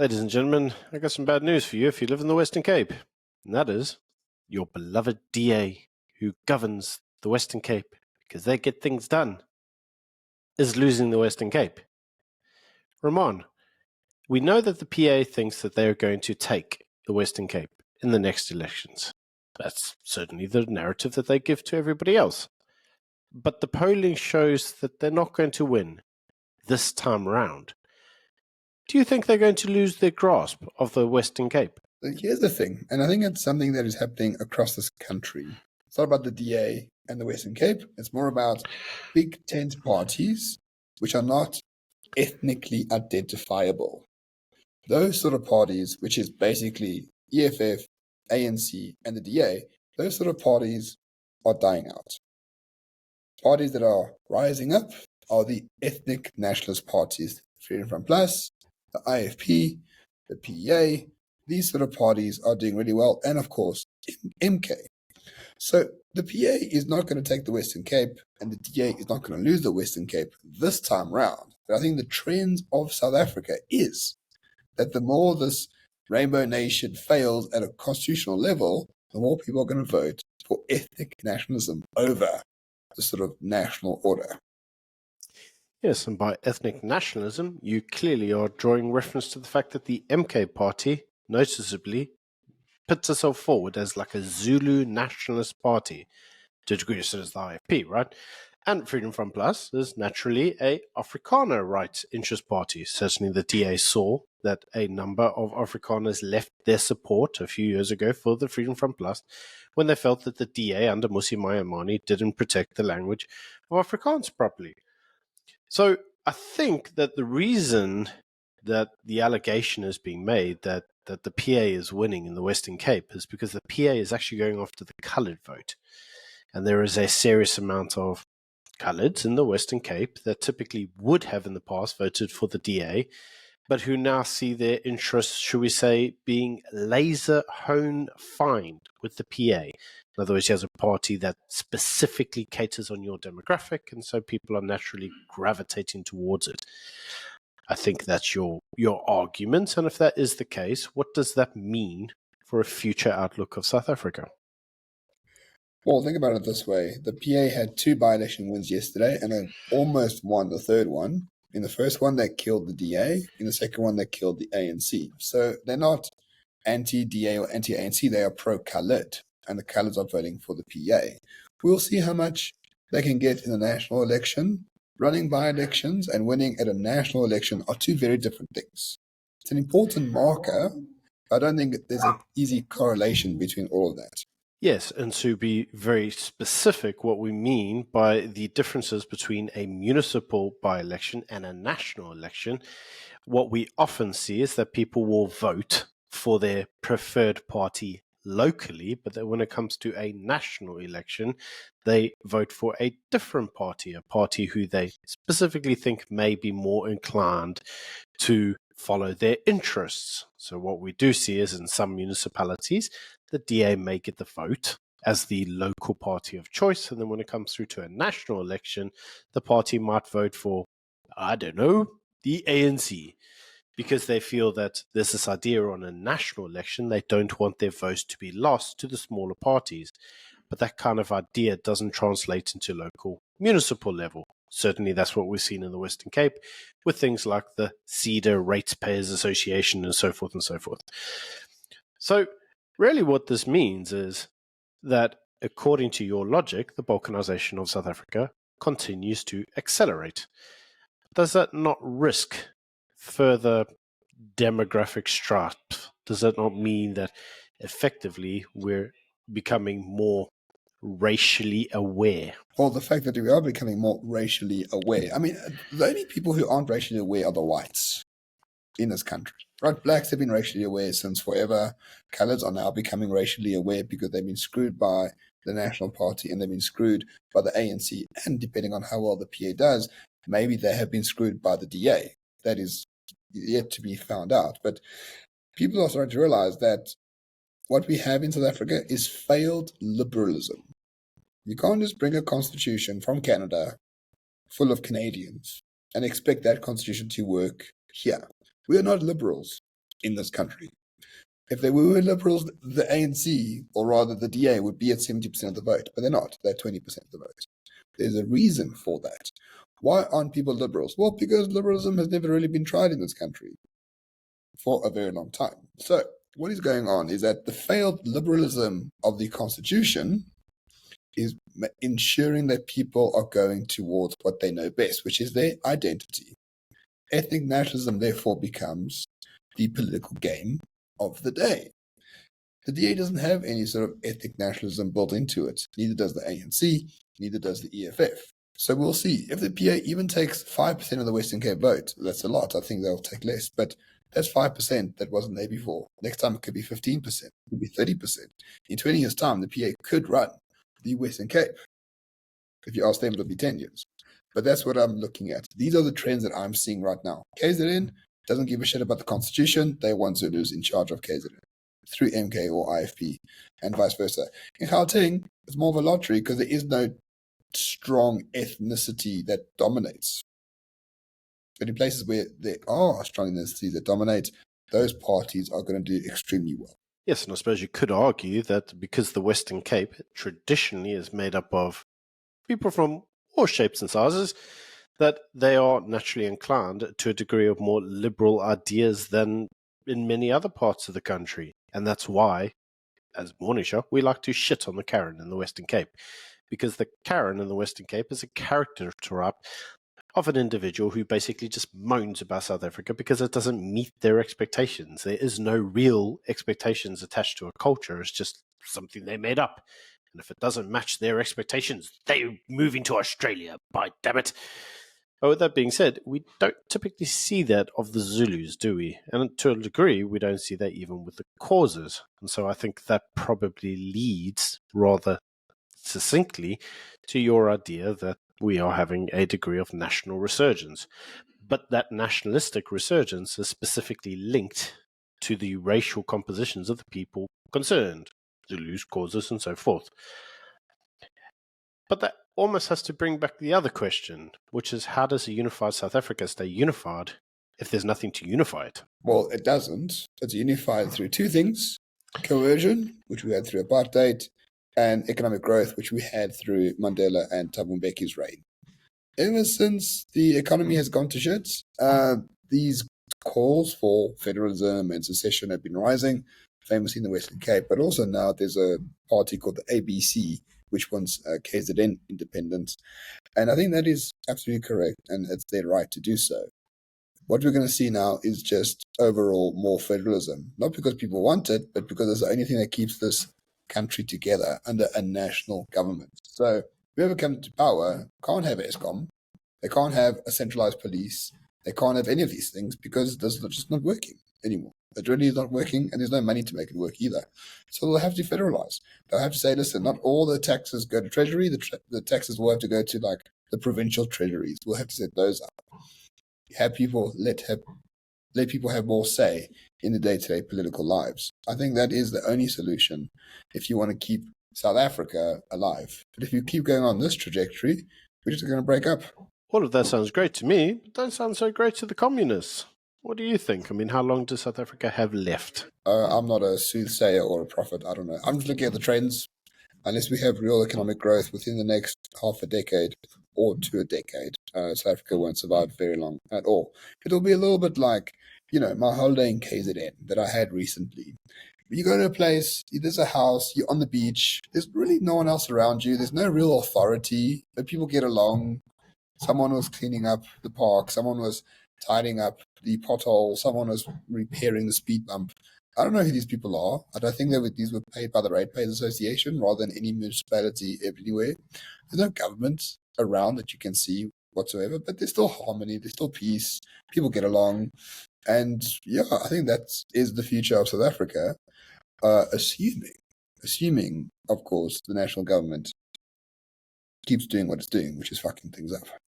Ladies and gentlemen, I got some bad news for you if you live in the Western Cape. And that is, your beloved DA, who governs the Western Cape because they get things done, is losing the Western Cape. Ramon, we know that the PA thinks that they are going to take the Western Cape in the next elections. That's certainly the narrative that they give to everybody else. But the polling shows that they're not going to win this time round. Do you think they're going to lose their grasp of the Western Cape? Here's the thing, and I think it's something that is happening across this country. It's not about the DA and the Western Cape. It's more about big tent parties which are not ethnically identifiable. Those sort of parties, which is basically EFF, ANC, and the DA, those sort of parties are dying out. Parties that are rising up are the ethnic nationalist parties, Freedom Front Plus, the IFP, the PEA. These sort of parties are doing really well, and of course, MK. So the PA is not going to take the Western Cape, and the DA is not going to lose the Western Cape this time round. But I think the trend of South Africa is that the more this rainbow nation fails at a constitutional level, the more people are going to vote for ethnic nationalism over the sort of national order. Yes, and by ethnic nationalism, you clearly are drawing reference to the fact that the MK party noticeably puts itself forward as like a Zulu nationalist party, to a degree so does the IFP, right? And Freedom Front Plus is naturally a Afrikaner rights interest party. Certainly the DA saw that a number of Afrikaners left their support a few years ago for the Freedom Front Plus when they felt that the DA under Mmusi Maimane didn't protect the language of Afrikaans properly. So I think that the reason that the allegation is being made that the PA is winning in the Western Cape is because the PA is actually going after the coloured vote. And there is a serious amount of coloureds in the Western Cape that typically would have in the past voted for the DA, but who now see their interests, should we say, being laser hone-fined with the PA. In other words, he has a party that specifically caters on your demographic, and so people are naturally gravitating towards it. I think that's your argument, and if that is the case, what does that mean for a future outlook of South Africa? Well, think about it this way. The PA had 2 by-election wins yesterday and then almost won the third one. In the first one, they killed the DA. In the second one, they killed the ANC. So they're not anti-DA or anti-ANC. They are pro-coloured, and the coloureds are voting for the PA. We'll see how much they can get in the national election. Running by-elections and winning at a national election are 2 very different things. It's an important marker. I don't think there's an easy correlation between all of that. Yes, and to be very specific, what we mean by the differences between a municipal by-election and a national election, what we often see is that people will vote for their preferred party locally, but that when it comes to a national election, they vote for a different party, a party who they specifically think may be more inclined to follow their interests. So what we do see is in some municipalities, the DA may get the vote as the local party of choice, and then when it comes through to a national election, the party might vote for, I don't know, the ANC, because they feel that there's this idea on a national election, they don't want their votes to be lost to the smaller parties. But that kind of idea doesn't translate into local municipal level. Certainly that's what we've seen in the Western Cape with things like the CEDA Ratepayers Association and so forth and so forth. So really what this means is that according to your logic, the Balkanization of South Africa continues to accelerate. Does that not risk further demographic strife? Does that not mean that effectively we're becoming more racially aware? Well, the fact that we are becoming more racially aware. I mean, the only people who aren't racially aware are the whites in this country, right? Blacks have been racially aware since forever. Coloreds are now becoming racially aware because they've been screwed by the National Party and they've been screwed by the ANC. And depending on how well the PA does, maybe they have been screwed by the DA. That is yet to be found out. But people are starting to realize that what we have in South Africa is failed liberalism. You can't just bring a constitution from Canada full of Canadians and expect that constitution to work here. We are not liberals. in this country. If they were liberals, the ANC, or rather the DA, would be at 70% of the vote, but they're not. They're 20% of the vote. There's a reason for that. Why aren't people liberals? Well, because liberalism has never really been tried in this country for a very long time. So what is going on is that the failed liberalism of the Constitution is ensuring that people are going towards what they know best, which is their identity. Ethnic nationalism, therefore, becomes the political game of the day. The DA doesn't have any sort of ethnic nationalism built into it. Neither does the ANC, neither does the EFF. So we'll see. If the PA even takes 5% of the Western Cape vote, that's a lot. I think they'll take less. But that's 5% that wasn't there before. Next time it could be 15%, it could be 30%. In 20 years' time, the PA could run the Western Cape. If you ask them, it'll be 10 years. But that's what I'm looking at. These are the trends that I'm seeing right now. KZN doesn't give a shit about the Constitution. They want Zulus in charge of KZN through MK or IFP and vice versa. In Gauteng, it's more of a lottery because there is no strong ethnicity that dominates. But in places where there are strong ethnicities that dominate, those parties are going to do extremely well. Yes, and I suppose you could argue that because the Western Cape traditionally is made up of people from all shapes and sizes, that they are naturally inclined to a degree of more liberal ideas than in many other parts of the country. And that's why, as Morningstar, we like to shit on the Karen in the Western Cape. Because the Karen in the Western Cape is a character type of an individual who basically just moans about South Africa because it doesn't meet their expectations. There is no real expectations attached to a culture. It's just something they made up. And if it doesn't match their expectations, they move into Australia, by damn it. But with that being said, we don't typically see that of the Zulus, do we? And to a degree, we don't see that even with the causes. And so I think that probably leads rather succinctly to your idea that we are having a degree of national resurgence. But that nationalistic resurgence is specifically linked to the racial compositions of the people concerned, Zulus, causes, and so forth. But that almost has to bring back the other question, which is how does a unified South Africa stay unified if there's nothing to unify it? Well, it doesn't. It's unified through two things: coercion, which we had through apartheid, and economic growth, which we had through Mandela and Thabo Mbeki's reign. Ever since the economy has gone to shit, these calls for federalism and secession have been rising, famously in the Western Cape, but also now there's a party called the ABC, which wants KZN independence. And I think that is absolutely correct, and it's their right to do so. What we're going to see now is just overall more federalism, not because people want it, but because it's the only thing that keeps this country together under a national government. So whoever comes to power can't have ESCOM, they can't have a centralized police, they can't have any of these things because this is just not working anymore. It really is not working, and there's no money to make it work either. So they'll have to federalize. They'll have to say, listen, not all the taxes go to Treasury, the taxes will have to go to like the provincial treasuries. We'll have to set those up. Have people let people have more say in the day-to-day political lives. I think that is the only solution if you want to keep South Africa alive. But if you keep going on this trajectory, we're just going to break up. All of that sounds great to me, but don't sound so great to the communists. What do you think? I mean, how long does South Africa have left? I'm not a soothsayer or a prophet. I don't know. I'm just looking at the trends. Unless we have real economic growth within the next half a decade or to a decade, South Africa won't survive very long at all. It'll be a little bit like, my holiday in KZN that I had recently. You go to a place, there's a house, you're on the beach, there's really no one else around you, there's no real authority, but people get along. Someone was cleaning up the park, someone was tidying up the pothole, someone was repairing the speed bump. I don't know who these people are. I don't think these were paid by the Ratepayers Association rather than any municipality anywhere. There's no government around that you can see whatsoever, but there's still harmony, there's still peace, people get along. And yeah, I think that is the future of South Africa, assuming, of course, the national government keeps doing what it's doing, which is fucking things up.